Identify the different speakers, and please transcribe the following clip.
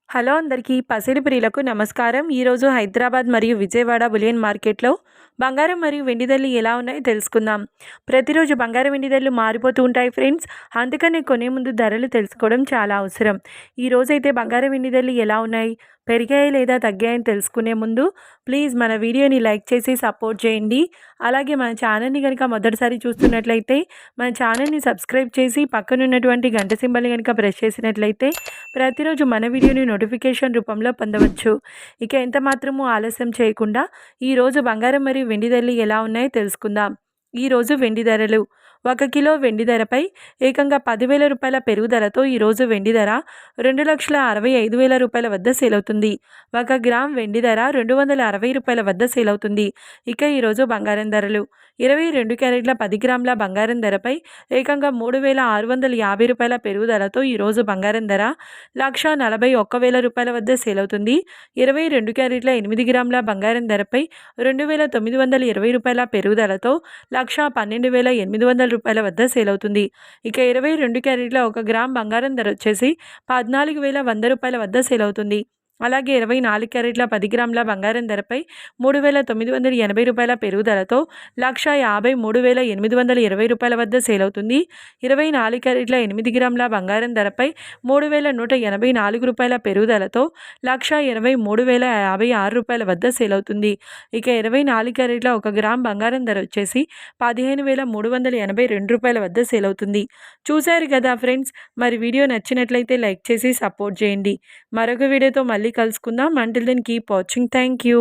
Speaker 1: Hello అందరికీ పసిడి ప్రియులకు నమస్కారం. ఈరోజు హైదరాబాద్ మరియు విజయవాడ బులియన్ మార్కెట్లో బంగారం మరియు వెండి ధరలు ఎలా ఉన్నాయో తెలుసుకుందాం. ప్రతిరోజు బంగారం వెండి ధరలు మారిపోతూ ఉంటాయి ఫ్రెండ్స్. అందుకనే కొనే ముందు ధరలు తెలుసుకోవడం చాలా అవసరం. ఈరోజైతే బంగారం వెండి ధరలు ఎలా ఉన్నాయి, పెరిగాయి లేదా తగ్గాయని తెలుసుకునే ముందు ప్లీజ్ మన వీడియోని లైక్ చేసి సపోర్ట్ చేయండి. అలాగే మన ఛానల్ని కనుక మొదటిసారి చూస్తున్నట్లయితే మన ఛానల్ని సబ్స్క్రైబ్ చేసి పక్కనున్నటువంటి గంట సింబల్ని కనుక ప్రెస్ చేసినట్లయితే ప్రతిరోజు మన వీడియోని నోటిఫికేషన్ రూపంలో పొందవచ్చు. ఇక ఎంత మాత్రమూ ఆలస్యం చేయకుండా ఈరోజు బంగారం మరియు వెండి ధరలు ఎలా ఉన్నాయో తెలుసుకుందాం. ఈరోజు వెండి ధరలు 1 కిలో వెండి ధరపై ఏకంగా 10,000 రూపాయల పెరుగుదలతో ఈరోజు వెండి ధర 2,65,000 రూపాయల వద్ద సేల్ అవుతుంది. 1 గ్రామ్ వెండి ధర 260 రూపాయల వద్ద సేల్ అవుతుంది. ఇక ఈరోజు బంగారం ధరలు 22 క్యారెట్ల 10 గ్రాముల బంగారం ధరపై ఏకంగా 3,650 రూపాయల పెరుగుదలతో ఈరోజు బంగారం ధర 1,41,000 రూపాయల వద్ద సేల్ అవుతుంది. 22 క్యారెట్ల 8 గ్రాముల బంగారం ధరపై 2,920 రూపాయల పెరుగుదలతో 1,12,800 రూపాయల వద్ద సేల్ అవుతుంది. ఇక 22 క్యారెట్ల 1 గ్రామ్ బంగారం ధర వచ్చేసి 14,100 రూపాయల వద్ద సేల్ అవుతుంది. అలాగే 24 క్యారెట్ల 10 గ్రాముల బంగారం ధరపై 3,980 రూపాయల పెరుగుదలతో 1,53,820 రూపాయల వద్ద సేల్ అవుతుంది. 24 క్యారెట్ల 8 గ్రాముల బంగారం ధరపై 3,184 రూపాయల పెరుగుదలతో 1,83,056 రూపాయల వద్ద సేల్ అవుతుంది. ఇక 24 క్యారెట్ల 1 గ్రామ్ బంగారం ధర వచ్చేసి 15,382 రూపాయల వద్ద సేల్ అవుతుంది. చూశారు కదా ఫ్రెండ్స్, మరి వీడియో నచ్చినట్లయితే లైక్ చేసి సపోర్ట్ చేయండి. మరొక వీడియోతో మళ్ళీ కలుసుకుందాం. Until then keep watching. Thank you.